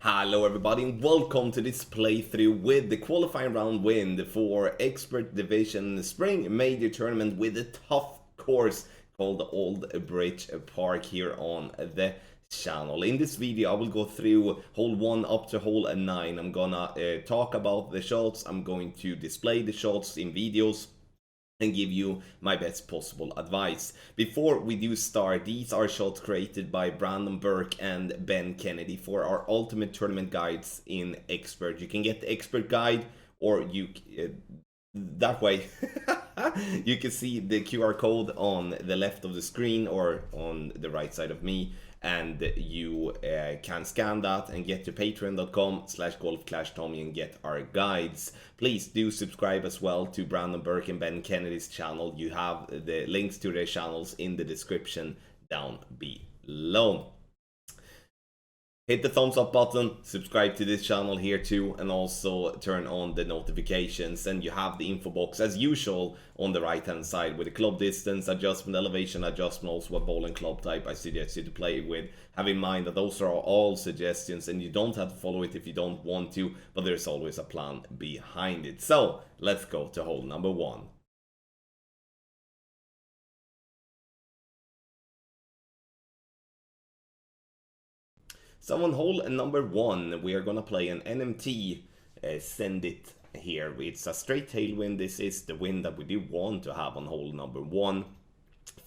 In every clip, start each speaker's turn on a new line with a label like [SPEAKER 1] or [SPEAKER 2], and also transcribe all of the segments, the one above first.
[SPEAKER 1] Hello everybody and welcome to this playthrough with the qualifying round win for Expert Division Spring Major Tournament with a tough course called the Old Bridge Park here on the channel. In this video I will go through hole 1 up to hole 9. I'm gonna talk about the shots, I'm going to display the shots in videos and give you my best possible advice. Before we do start, these are shots created by Brandon Burke and Ben Kennedy for our ultimate tournament guides in Expert. You can get the Expert guide, or you that way you can see the QR code on the left of the screen or on the right side of me, and you can scan that and get to patreon.com/golfclashtommy and get our guides. Please do subscribe as well to Brandon Burke and Ben Kennedy's channel. You have the links to their channels in the description down below. Hit the thumbs up button, subscribe to this channel here too, and also turn on the notifications. And you have the info box as usual on the right hand side with the club distance adjustment, elevation adjustment, also what ball and club type I suggest you to play with. Have in mind that those are all suggestions and you don't have to follow it if you don't want to, but there's always a plan behind it. So let's go to hole number 1. So on hole number 1, we are gonna play an NMT Send It here. It's a straight tailwind. This is the wind that we do want to have on hole number 1.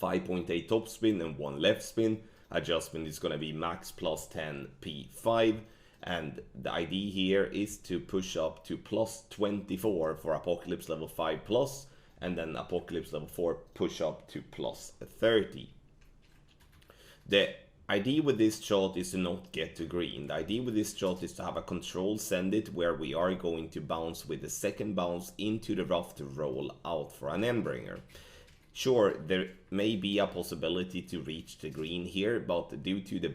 [SPEAKER 1] 5.8 topspin and 1 left spin. Adjustment is gonna be max plus 10 P5. And the idea here is to push up to plus 24 for Apocalypse level 5 plus, and then Apocalypse level 4 push up to plus 30. The idea with this shot is to not get to green. The idea with this shot is to have a control send it where we are going to bounce with the second bounce into the rough to roll out for an endbringer. Sure, there may be a possibility to reach the green here, but due to the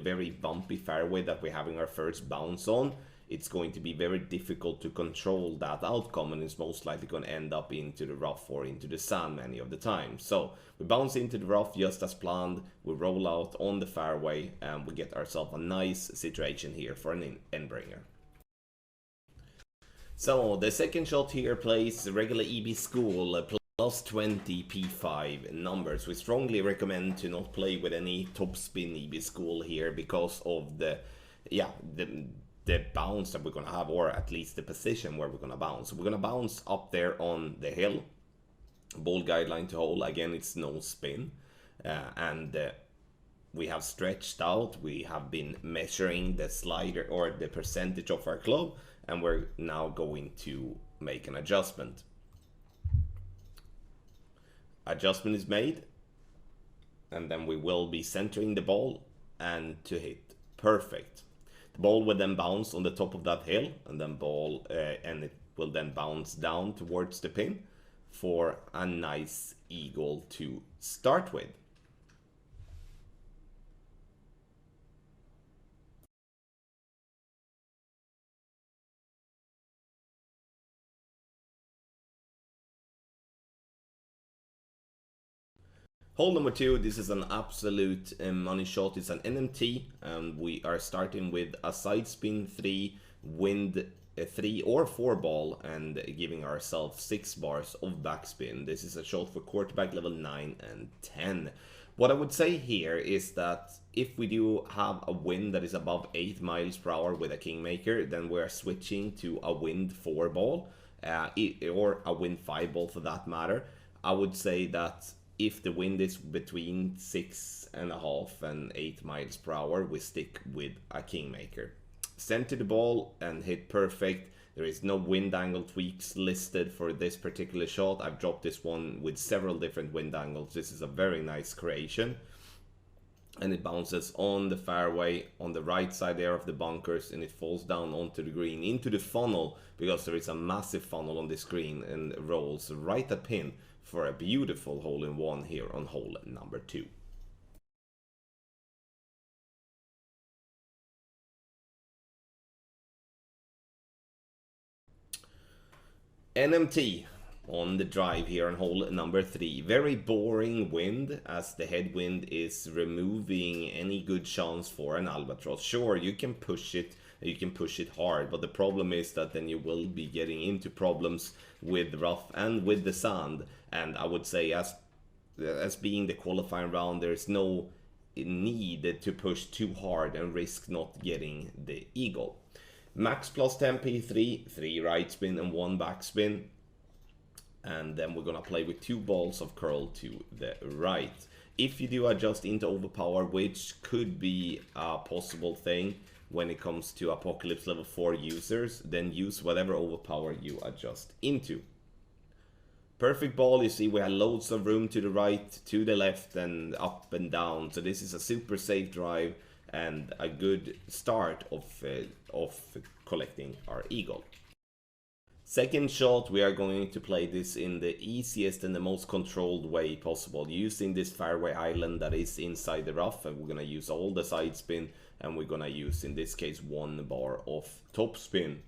[SPEAKER 1] very bumpy fairway that we're having our first bounce on, it's going to be very difficult to control that outcome, and it's most likely going to end up into the rough or into the sand many of the time. So we bounce into the rough just as planned, we roll out on the fairway, and we get ourselves a nice situation here for an endbringer. So the second shot here plays regular EB School, plus 20 P5 numbers. We strongly recommend to not play with any topspin EB School here because of the bounce that we're gonna have, or at least the position where we're gonna bounce. We're gonna bounce up there on the hill, ball guideline to hole. Again, it's no spin, and we have stretched out. We have been measuring the slider or the percentage of our club, and we're now going to make an adjustment. Adjustment is made, and then we will be centering the ball and to hit perfect. The ball will then bounce on the top of that hill, and then and it will then bounce down towards the pin for a nice eagle to start with. Hole number 2, this is an absolute money shot. It's an NMT, and we are starting with a side spin 3, wind 3 or 4 ball, and giving ourselves 6 bars of backspin. This is a shot for quarterback level 9 and 10. What I would say here is that if we do have a wind that is above 8 miles per hour with a Kingmaker, then we're switching to a wind 4 ball, or a wind 5 ball for that matter. I would say that if the wind is between 6.5 and 8 miles per hour, we stick with a Kingmaker. Center the ball and hit perfect. There is no wind angle tweaks listed for this particular shot. I've dropped this one with several different wind angles. This is a very nice creation. And it bounces on the fairway on the right side there of the bunkers, and it falls down onto the green, into the funnel, because there is a massive funnel on this green, and rolls right at pin for a beautiful hole-in-one here on hole number 2. NMT on the drive here on hole number 3. Very boring wind, as the headwind is removing any good chance for an albatross. Sure, you can push it hard, but the problem is that then you will be getting into problems with rough and with the sand. And I would say, as being the qualifying round, there's no need to push too hard and risk not getting the eagle. Max plus 10 P3, 3 right spin and 1 back spin. And then we're gonna play with 2 balls of curl to the right. If you do adjust into overpower, which could be a possible thing when it comes to Apocalypse level 4 users, then use whatever overpower you adjust into. Perfect ball, you see we have loads of room to the right, to the left, and up and down. So this is a super safe drive and a good start of collecting our eagle. Second shot, we are going to play this in the easiest and the most controlled way possible, using this fairway island that is inside the rough, and we're gonna use all the side spin, and we're gonna use, in this case, 1 bar of top spin.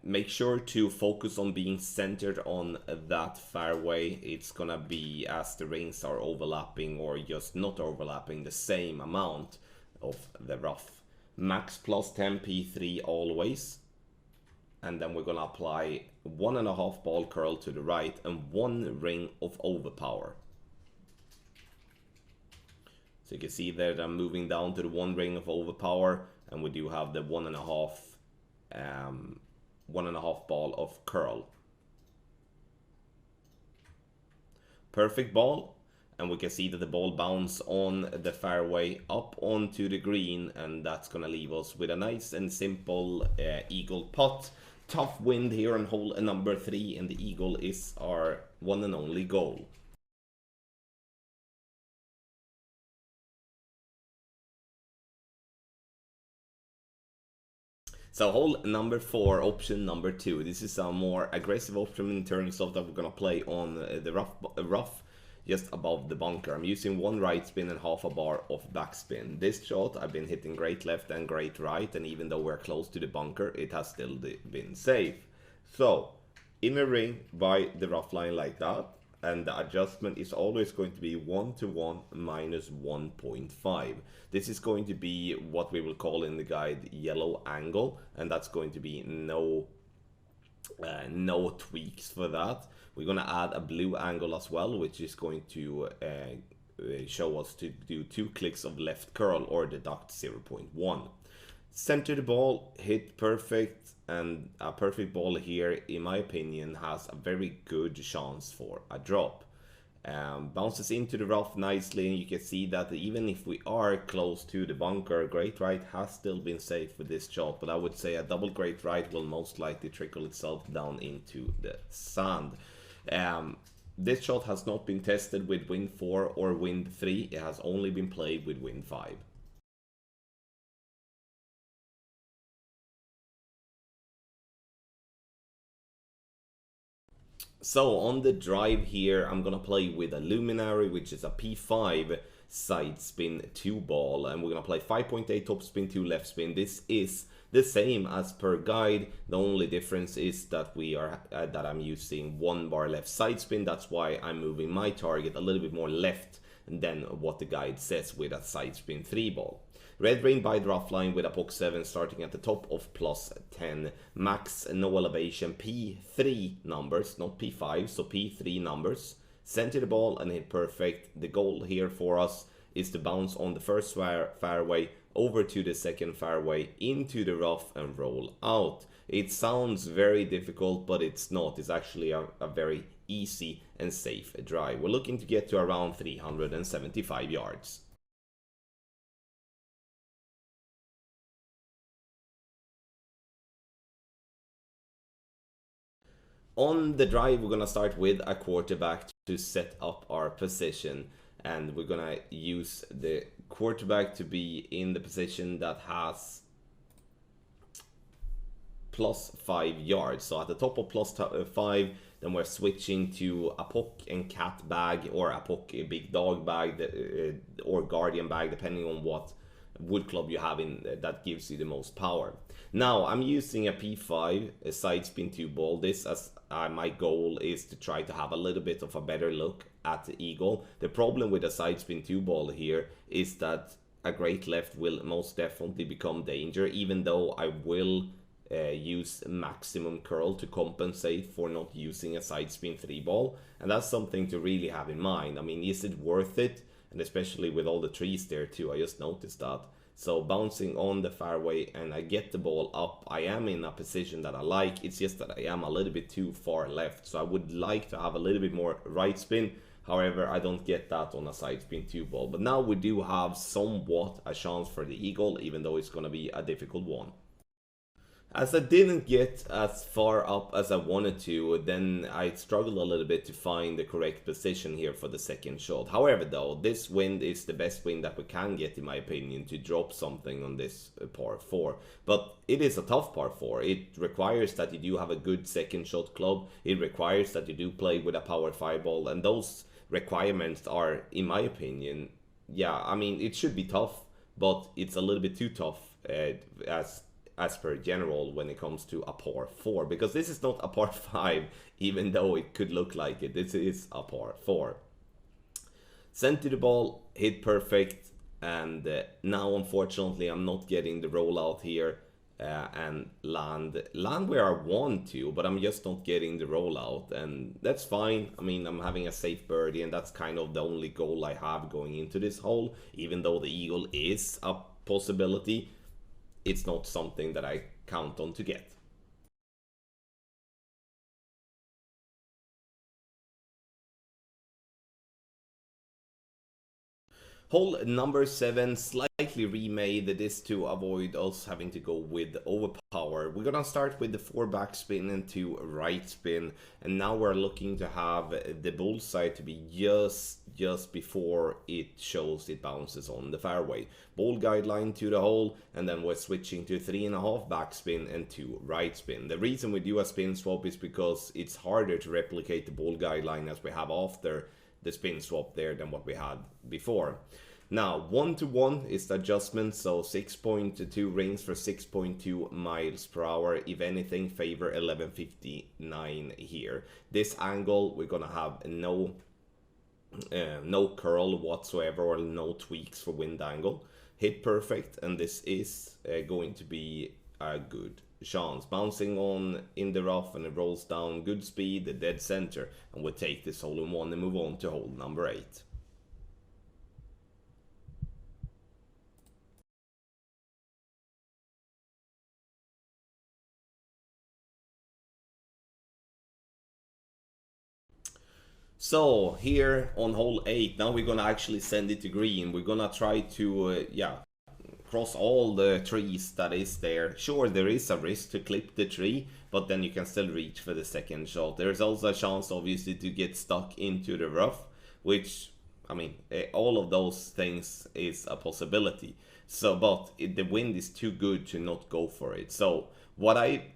[SPEAKER 1] Make sure to focus on being centered on that fairway. It's gonna be as the rings are overlapping or just not overlapping the same amount of the rough. Max plus 10 P3 always. And then we're gonna apply 1.5 ball curl to the right and 1 ring of overpower. So you can see there that I'm moving down to the 1 ring of overpower, and we do have the 1.5 ball of curl. Perfect ball, and we can see that the ball bounces on the fairway up onto the green, and that's gonna leave us with a nice and simple eagle putt. Tough wind here on hole number 3, and the eagle is our one and only goal. So hole number 4, option number 2. This is a more aggressive option in terms of that we're gonna play on the rough just above the bunker. I'm using 1 right spin and 1/2 bar of backspin. This shot I've been hitting great left and great right, and even though we're close to the bunker, it has still been safe. So in a ring by the rough line like that, and the adjustment is always going to be 1 to 1 minus 1.5. This is going to be what we will call in the guide yellow angle, and that's going to be no tweaks for that. We're going to add a blue angle as well, which is going to show us to do 2 clicks of left curl or deduct 0.1. Center the ball, hit perfect, and a perfect ball here, in my opinion, has a very good chance for a drop. Bounces into the rough nicely, and you can see that even if we are close to the bunker, great right has still been safe with this shot, but I would say a double great right will most likely trickle itself down into the sand. This shot has not been tested with wind 4 or wind 3, it has only been played with wind 5. So on the drive here, I'm gonna play with a luminary, which is a P5 side spin 2 ball, and we're gonna play 5.8 top spin 2 left spin. This is the same as per guide. The only difference is that I'm using 1 bar left side spin. That's why I'm moving my target a little bit more left than what the guide says with a side spin 3 ball. Red ring by the rough line with a POC 7 starting at the top of plus 10. Max no elevation, P3 numbers, not P5, so P3 numbers. Center the ball and hit perfect. The goal here for us is to bounce on the first fairway over to the second fairway into the rough and roll out. It sounds very difficult, but it's not. It's actually a very easy and safe drive. We're looking to get to around 375 yards. On the drive, we're gonna start with a quarterback to set up our position, and we're gonna use the quarterback to be in the position that has plus 5 yards. So at the top of plus 5, then we're switching to a POC and cat bag, or a POC big dog bag, or guardian bag, depending on what wood club you have in that gives you the most power. Now I'm using a p5, a side spin 2 ball. This as my goal is to try to have a little bit of a better look at the eagle. The problem with a side spin 2 ball here is that a great left will most definitely become danger, even though I will use maximum curl to compensate for not using a side spin 3 ball. And that's something to really have in mind. I mean, is it worth it? And especially with all the trees there too, I just noticed that. So bouncing on the fairway and I get the ball up, I am in a position that I like. It's just that I am a little bit too far left. So I would like to have a little bit more right spin. However, I don't get that on a side spin 2 ball. But now we do have somewhat a chance for the eagle, even though it's going to be a difficult one. As I didn't get as far up as I wanted to, then I struggled a little bit to find the correct position here for the second shot. However though, this wind is the best wind that we can get in my opinion to drop something on this par 4. But it is a tough par 4. It requires that you do have a good second shot club. It requires that you do play with a power 5 ball, and those requirements are, in my opinion, yeah, I mean, it should be tough, but it's a little bit too tough as per general when it comes to a par 4, because this is not a par 5, even though it could look like it. This is a par 4. Sent to the ball, hit perfect, and now unfortunately I'm not getting the rollout here and land where I want to, but I'm just not getting the rollout, and that's fine. I mean, I'm having a safe birdie, and that's kind of the only goal I have going into this hole. Even though the eagle is a possibility, it's not something that I count on to get. Hole number 7, slightly remade this to avoid us having to go with overpower. We're gonna start with the 4 backspin and 2 right spin, and now we're looking to have the bullseye to be just before it shows it bounces on the fairway. Ball guideline to the hole, and then we're switching to 3.5 backspin and 2 right spin. The reason we do a spin swap is because it's harder to replicate the ball guideline as we have after the spin swap there than what we had before. Now 1-to-1 is the adjustment, so 6.2 rings for 6.2 miles per hour. If anything, favor 1159 here. This angle we're gonna have no curl whatsoever or no tweaks for wind angle. Hit perfect, and this is going to be a good chance. Bouncing on in the rough, and it rolls down, good speed, the dead center, and we'll take this hole in 1 and move on to hole number 8. So here on hole 8, now we're gonna actually send it to green. We're gonna try to cross all the trees that is there. Sure, there is a risk to clip the tree, but then you can still reach for the second shot. There's also a chance obviously to get stuck into the rough, which, I mean, all of those things is a possibility. So, but the wind is too good to not go for it. So what I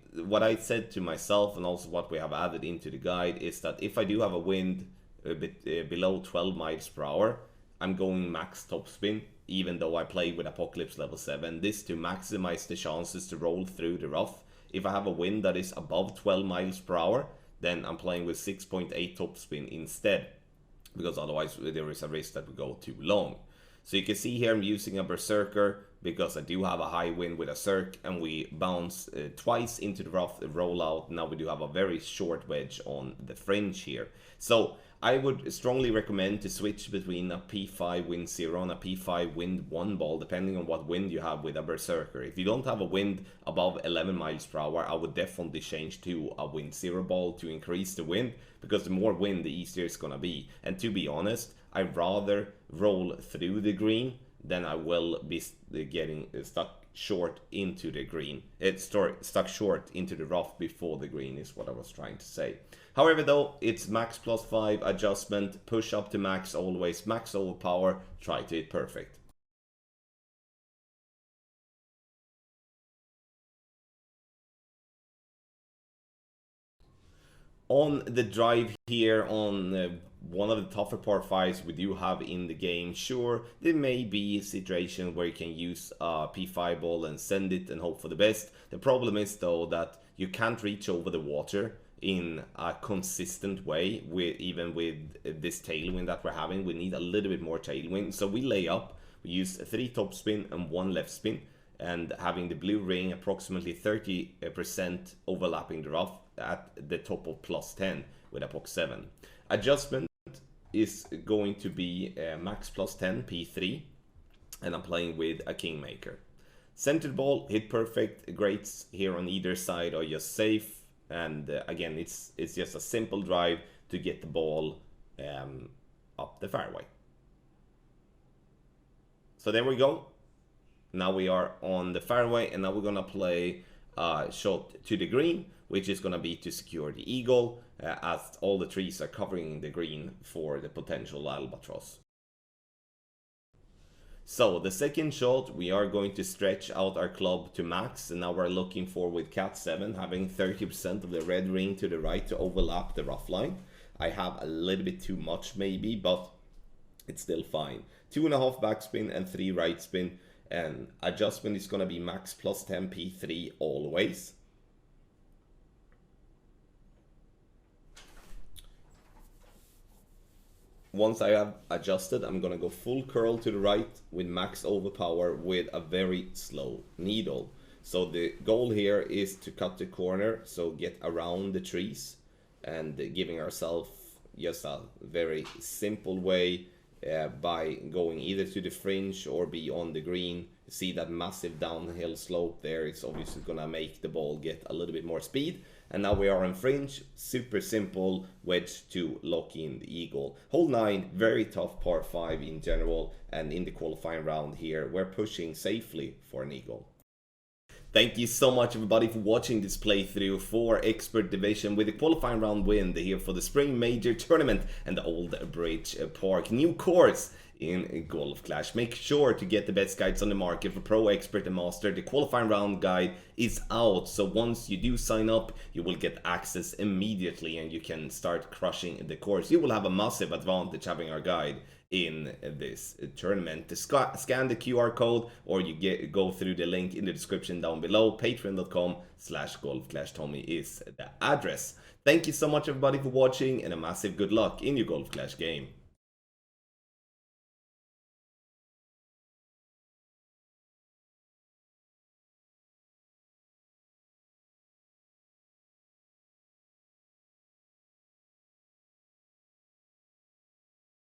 [SPEAKER 1] said to myself, and also what we have added into the guide, is that if I do have a wind a bit below 12 miles per hour, I'm going max topspin, even though I play with Apocalypse level 7. This to maximize the chances to roll through the rough. If I have a wind that is above 12 miles per hour, then I'm playing with 6.8 topspin instead, because otherwise there is a risk that we go too long. So you can see here I'm using a Berserker because I do have a high wind with a Cirque, and we bounce twice into the rough rollout. Now we do have a very short wedge on the fringe here. So I would strongly recommend to switch between a P5 wind 0 and a P5 wind 1 ball, depending on what wind you have with a Berserker. If you don't have a wind above 11 miles per hour, I would definitely change to a wind 0 ball to increase the wind, because the more wind, the easier it's gonna be. And to be honest, I'd rather roll through the green than I will be getting stuck short into the green. It's stuck short into the rough before the green is what I was trying to say. However though, it's max +5 adjustment, push up to max always, max overpower, try to hit perfect. On the drive here on one of the tougher par 5s we do have in the game, sure, there may be a situation where you can use a P5 ball and send it and hope for the best. The problem is though that you can't reach over the water in a consistent way, even with this tailwind that we're having. We need a little bit more tailwind, so we lay up. We use 3 top spin and 1 left spin, and having the blue ring approximately 30% overlapping the rough at the top of +10 with a POC 7. Adjustment is going to be max +10 P3, and I'm playing with a Kingmaker. Centered ball, hit perfect, greats here on either side are just safe, and again it's just a simple drive to get the ball up the fairway. So there we go. Now we are on the fairway, and now we're gonna play a shot to the green, which is gonna be to secure the eagle, as all the trees are covering the green for the potential albatross. So the second shot, we are going to stretch out our club to max, and now we're looking for with cat 7 having 30% of the red ring to the right to overlap the rough line. I have a little bit too much maybe, but it's still fine. 2.5 backspin and 3 right spin, and adjustment is going to be max +10 P3 always. Once I have adjusted, I'm going to go full curl to the right with max overpower with a very slow needle. So the goal here is to cut the corner, so get around the trees, and giving ourselves just a very simple way by going either to the fringe or be on the green. See that massive downhill slope there, it's obviously gonna make the ball get a little bit more speed. And now we are on fringe, super simple wedge to lock in the eagle. Hole 9, very tough par 5 in general, and in the qualifying round here we're pushing safely for an eagle. Thank you so much everybody for watching this playthrough for Expert Division with the qualifying round win here for the Spring Major Tournament and the Old Bridge Park. New course in Golf Clash. Make sure to get the best guides on the market for Pro, Expert and Master. The qualifying round guide is out, so once you do sign up, you will get access immediately and you can start crushing the course. You will have a massive advantage having our guide in this tournament. To scan the QR code, or you go through the link in the description down below. Patreon.com/GolfClashTommy is the address. Thank you so much everybody for watching, and a massive good luck in your Golf Clash game.